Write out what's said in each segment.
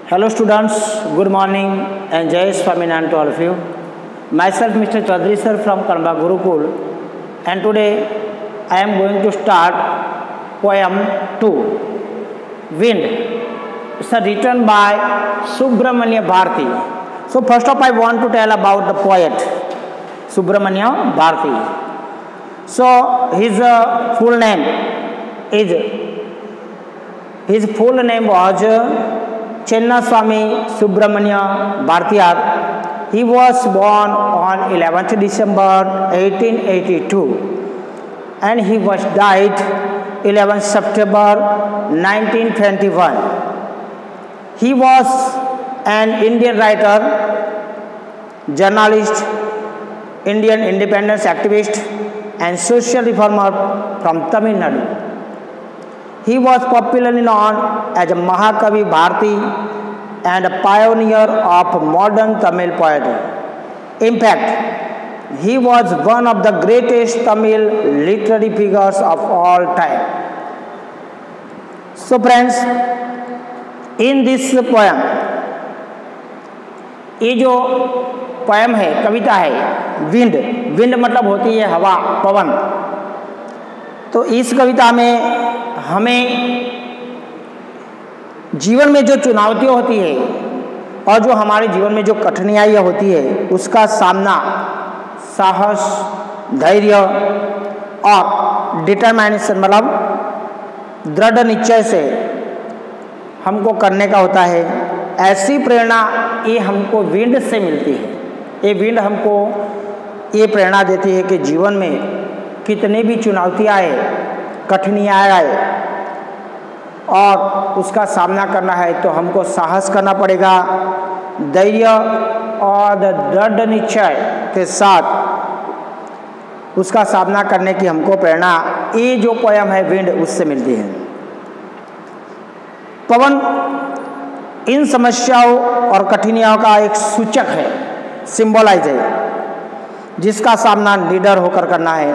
Hello students, good morning and Jai Swaminarayan to all of you. Myself Mr. Chaudhary sir from Kanva Gurukul, and today I am going to start poem 2, Wind. It's written by Subramanya Bharati. So first of all I want to tell about the poet Subramanya Bharati. So his full name was Chennaswamy Subramanya Bharatiar. He was born on 11th December 1882 and he was died 11th September 1921. He was an Indian writer, journalist, Indian independence activist and social reformer from Tamil Nadu. He was popularly known as Mahakavi Bharati and a pioneer of modern Tamil poetry. In fact, he was one of the greatest Tamil literary figures of all time. So friends, in this poem, ये जो poem है, कविता है, wind मतलब होती है हवा, पवन। तो इस कविता में हमें जीवन में जो चुनौतियाँ होती है और जो हमारे जीवन में जो कठिनाइयाँ होती है उसका सामना साहस, धैर्य और डिटरमिनेशन मतलब दृढ़ निश्चय से हमको करने का होता है। ऐसी प्रेरणा ये हमको विंड से मिलती है। ये विंड हमको ये प्रेरणा देती है कि जीवन में कितने भी चुनौतियाँ आए, कठिनाइयाँ आए और उसका सामना करना है तो हमको साहस करना पड़ेगा, धैर्य और दृढ़ निश्चय के साथ उसका सामना करने की हमको प्रेरणा ये जो पोयम है विंड उससे मिलती है। पवन इन समस्याओं और कठिनाइयों का एक सूचक है, सिंबलाइज है, जिसका सामना निडर होकर करना है।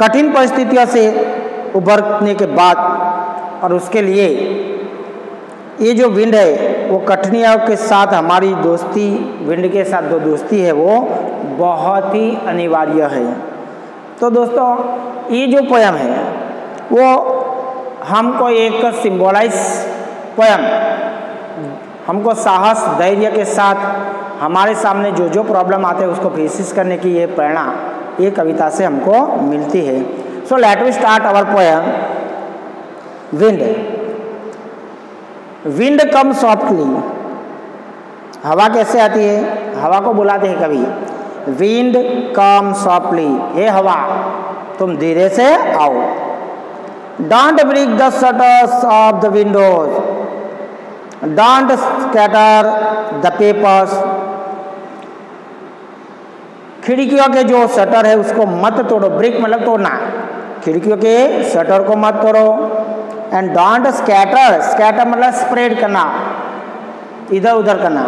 कठिन परिस्थितियों से उभरने के बाद और उसके लिए ये जो विंड है वो कठिनाइयों के साथ हमारी दोस्ती, विंड के साथ जो दोस्ती है वो बहुत ही अनिवार्य है। तो दोस्तों ये जो पोयम है वो हमको एक सिंबलाइज पोयम, हमको साहस, धैर्य के साथ हमारे सामने जो जो प्रॉब्लम आते हैं उसको फेसिस करने की ये प्रेरणा ये कविता से हमको मिलती है। So let we start our poem wind. Wind come softly. हवा कैसे आती है? हवा को बुलाते हैं कभी, विंड कम सॉफ्टली, हे हवा तुम धीरे से आओ। Don't break the shutters of the windows, don't scatter the papers. खिड़कियों के जो शटर है उसको मत तोड़ो, ब्रेक मतलब तोड़ना, खिड़कियों के शटर को मत तोड़ो। एंड डोंट स्कैटर, स्कैटर मतलब स्प्रेड करना, इधर उधर करना।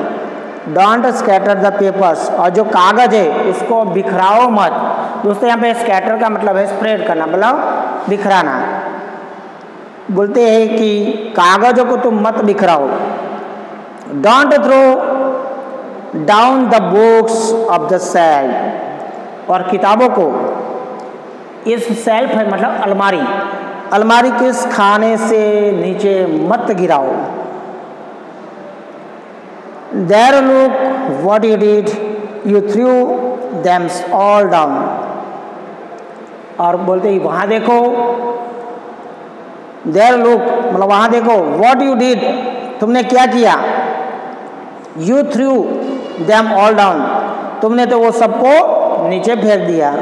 डोंट स्कैटर द पेपर्स, और जो कागज है उसको बिखराओ मत। दोस्तों यहाँ पे स्कैटर का मतलब है स्प्रेड करना, मतलब बिखराना। बोलते हैं कि कागजों को तुम मत बिखराओ। Don't throw down the books of the shelf, और किताबों को इस सेल्फ है मतलब अलमारी, अलमारी के इस खाने से नीचे मत गिराओ। There look what you did, you threw them all down. और बोलते ही वहाँ देखो, देयर लुक मतलब वहाँ देखो, व्हाट यू डिड तुमने क्या किया, you threw them all down तुमने तो वो सबको नीचे फेंक दिया।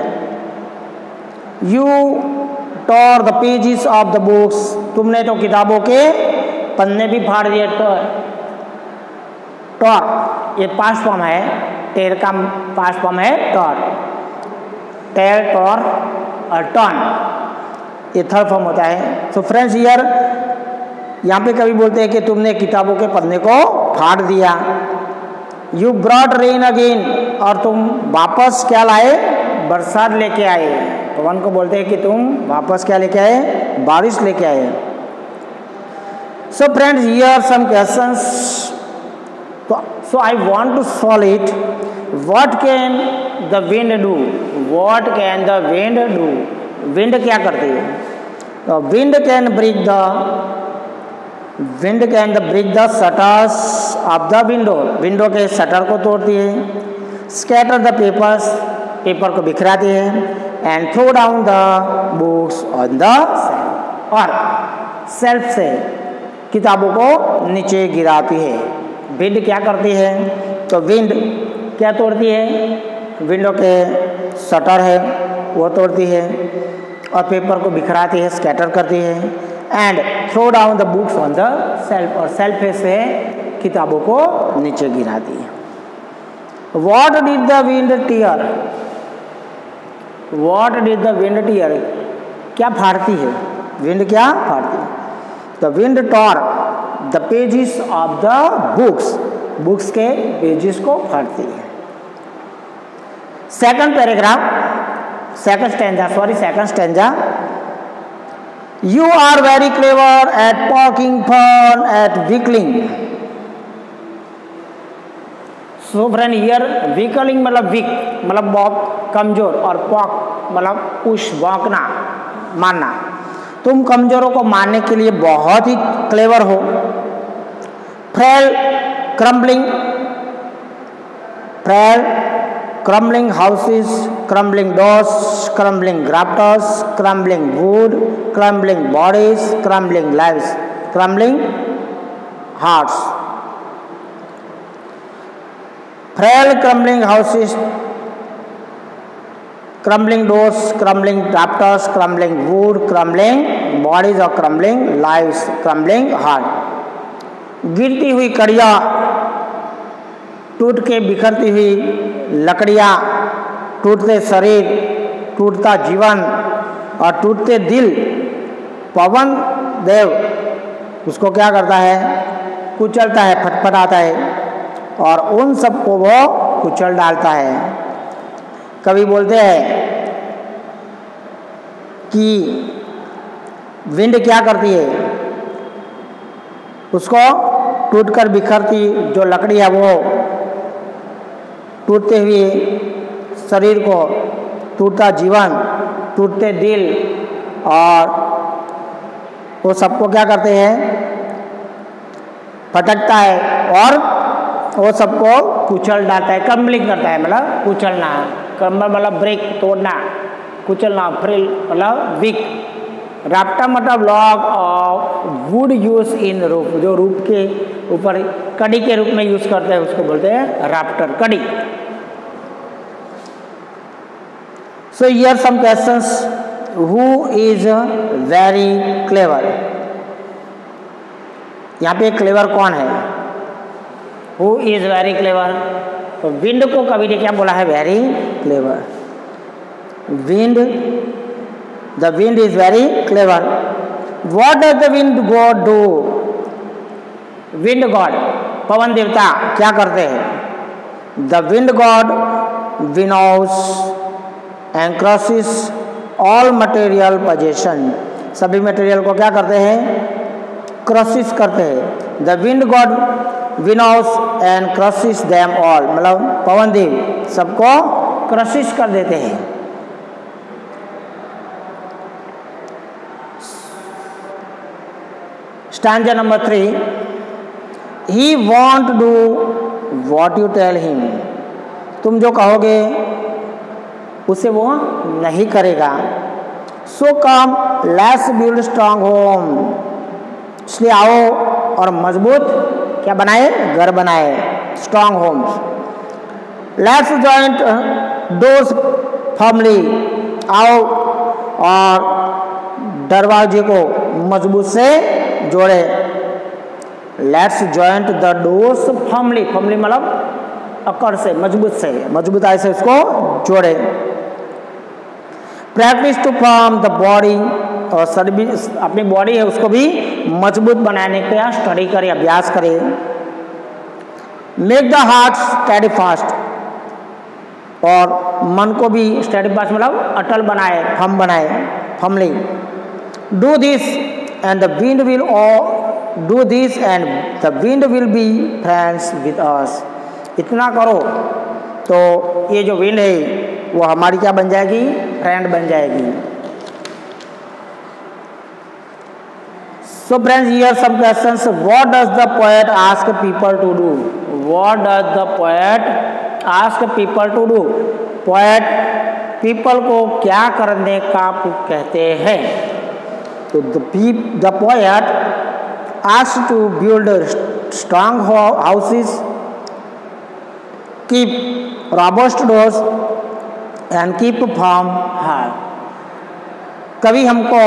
You tore the pages of the books, तुमने तो किताबों के पन्ने भी फाड़ दिए। टॉर ये पास्ट फॉर्म है, टेर का पास्ट फॉर्म है टॉर, टेर, टॉर और टॉन ये थर्ड फॉर्म होता है। सो फ्रेंड्स हियर यहाँ पे कभी बोलते हैं कि तुमने किताबों के पन्ने को फाड़ दिया। यू ब्रॉट रेन अगेन, और तुम वापस क्या लाए, बरसात लेके आए। पवन को बोलते हैं कि तुम वापस क्या लेके आए, बारिश लेके आए। So friends, here are some questions. So I want to solve it. What can the wind do? What can the wind do? Wind क्या करती है? Wind can break the shutters of the window. Window के shutter को तोड़ती है. Scatter the papers, paper को बिखराती है. And throw down the books on the shelf. और शेल्फ से किताबों को नीचे गिराती है. विंड क्या करती है? तो विंड क्या तोड़ती है? विंडो के शटर है वो तोड़ती है और पेपर को बिखराती है, स्कैटर करती है. And throw down the books on the shelf, और सेल्फ से किताबों को नीचे गिराती है. What did the wind tear? What did the wind tear? क्या फाड़ती है? विंड क्या फाड़ती है? The wind tore the pages of the books, books के पेजेस को फाड़ती है. Second paragraph, second stanza. You are very clever at poking fun at weakling. So friend, here weakling मतलब वीक मतलब बहुत कमजोर, और पॉक मतलब पुश, भौंकना, मारना. तुम कमजोरों को मारने के लिए बहुत ही क्लेवर हो. Frail crumbling houses, crumbling doors, crumbling rafters, crumbling wood, crumbling bodies, crumbling lives, crumbling hearts. Frail crumbling houses, crumbling doors, crumbling rafters, crumbling wood, crumbling bodies or crumbling lives, crumbling heart. गिरती हुई कड़ियाँ, टूट के बिखरती हुई लकड़ियाँ, टूटते शरीर, टूटता जीवन और टूटते दिल. पवन देव उसको क्या करता है? कुचलता है, फटफटाता है और उन सबको वो कुचल डालता है. कवि बोलते हैं कि विंड क्या करती है? उसको टूटकर बिखरती जो लकड़ी है वो टूटते हुए शरीर को, टूटता जीवन, टूटते दिल और वो सबको क्या करते हैं? फटकता है और वो सबको कुचल डालता है. क्रम्बलिंग करता है मतलब कुचलना. क्रम्बल मतलब ब्रेक, तोड़ना, कुचलना. फ्रेल मतलब वीक. राफ्टर मतलब log of would use in roof, जो रूफ के ऊपर कड़ी के रूप में यूज करते हैं उसको बोलते हैं राफ्टर, कड़ी. So here some questions. Who is very clever? यहाँ पे क्लेवर कौन है? Who is very clever? तो विंड को कवि ने क्या बोला है? Very clever. Wind, the wind is very clever. What does the wind god do? Wind god, पवन देवता क्या करते हैं? The wind god winnows and crushes all material possession. सभी मटेरियल को क्या करते हैं? क्रशिस करते हैं. The wind god winnows and crushes them all, मतलब पवन देव सबको क्रशिस कर देते हैं. Stanza number 3. He won't do what you tell him. तुम जो कहोगे उसे वो नहीं करेगा. So come let's build strong home. इसलिए आओ और मजबूत क्या बनाए? घर बनाए, strong homes. Let's joint doors firmly. आओ और दरवाजे को मजबूत से जोड़े. Let's joint the doors firmly. Firmly मतलब अकड़ से, मजबूत से, मजबूताई से उसको जोड़े. Practice to form the body, और सर्विस अपनी बॉडी है उसको भी मजबूत बनाने का स्टडी करे, अभ्यास करे. Make the heart study fast, और मन को भी स्टडी फास्ट मतलब अटल बनाए, फर्म बनाए, firmly. Do this and the wind do this and the wind will be friends with us. इतना करो तो ये जो विंड है वो हमारी क्या बन जाएगी, फ्रेंड बन जाएगी। So friends, here some questions. What does the poet ask people to do? What does the poet ask people to do? Poet people को क्या करने का कहते हैं? तो the poet asks to build strong houses, keep robust doors, and keep firm heart. कवि हमको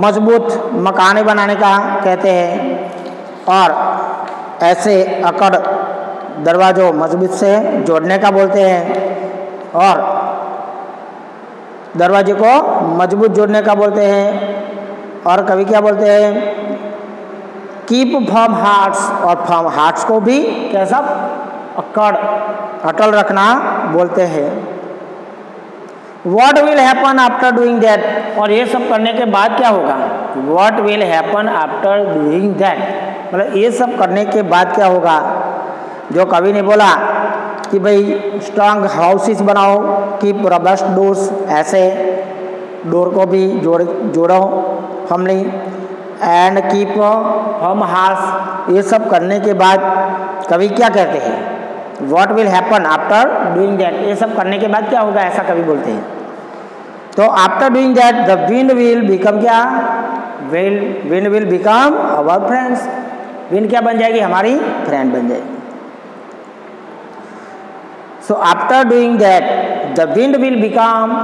मजबूत मकाने बनाने का कहते हैं और ऐसे अकड़ दरवाज़ों मजबूत से जोड़ने का बोलते हैं और दरवाजे को मजबूत जोड़ने का बोलते हैं। और कवि क्या बोलते हैं, कीप फर्म हार्ट्स, और फर्म हार्ट्स को भी कैसा, अकड़ अटल रखना बोलते हैं। What will happen after doing that? और ये सब करने के बाद क्या होगा? What will happen after doing that? मतलब ये सब करने के बाद क्या होगा? जो कवि ने बोला कि भाई स्ट्रांग हाउसेस बनाओ, कीप रबस्ट डोर्स, ऐसे डोर को भी जोड़ो firmly, and keep firm hearts. ये सब करने के बाद कवि क्या कहते हैं? What will happen after doing that? ये सब करने के बाद क्या होगा, ऐसा कवि बोलते हैं। तो after doing that the wind will become क्या, wind will become our friends. Wind क्या बन जाएगी, हमारी फ्रेंड बन जाएगी। So after doing that the wind will become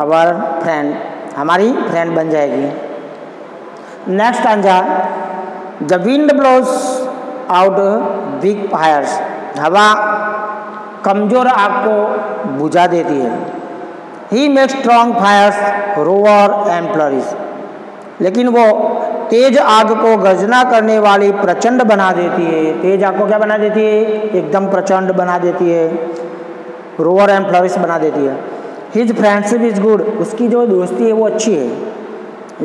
our friend, हमारी फ्रेंड बन जाएगी। Next answer, the wind blows out big fires. हवा कमजोर आग को बुझा देती है। He makes strong fires roar and flourish. लेकिन वो तेज आग को गर्जना करने वाली प्रचंड बना देती है। तेज आग को क्या बना देती है, एकदम प्रचंड बना देती है, रोअर एंड फ्लरिश बना देती है। हिज फ्रेंडशिप इज गुड, उसकी जो दोस्ती है वो अच्छी है।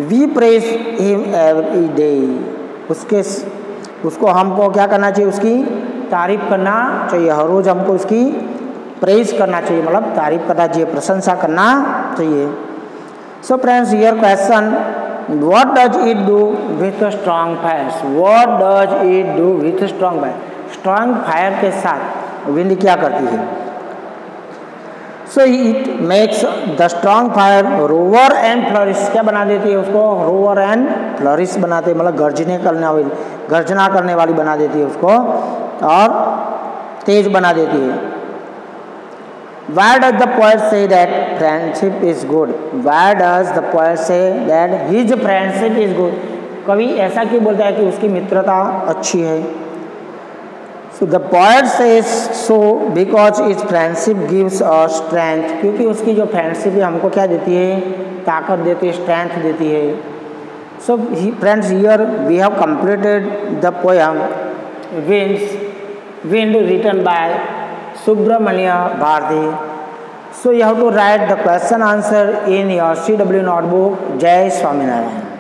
We praise him every day, उसको हमको क्या करना चाहिए, उसकी तारीफ करना चाहिए। हर रोज़ हमको उसकी प्रेज करना चाहिए, मतलब तारीफ करना चाहिए, प्रशंसा करना चाहिए। So friends, here question, what does it do with strong fires? What does it do with strong fire? Strong fire के साथ विंड क्या करती है? So it makes the strong fire roar and flourish. क्या बना देती है उसको, रोवर एंड फ्लरिश बनाते, मतलब गर्जना करने वाली बना देती है उसको और तेज बना देती है। Why does the poet say that friendship is good? Why does the poet say that his friendship is good? कवि ऐसा क्यों बोलता है कि उसकी मित्रता अच्छी है? So the poet says so because his friendship gives us strength. क्योंकि उसकी जो फ्रेंडशिप है हमको क्या देती है, ताकत देती है, स्ट्रेंथ देती है। So friends, here we have completed the poem Wind written by Subramania Bharti. So you have to write the question answer in your CW notebook. Jai Swaminarayan.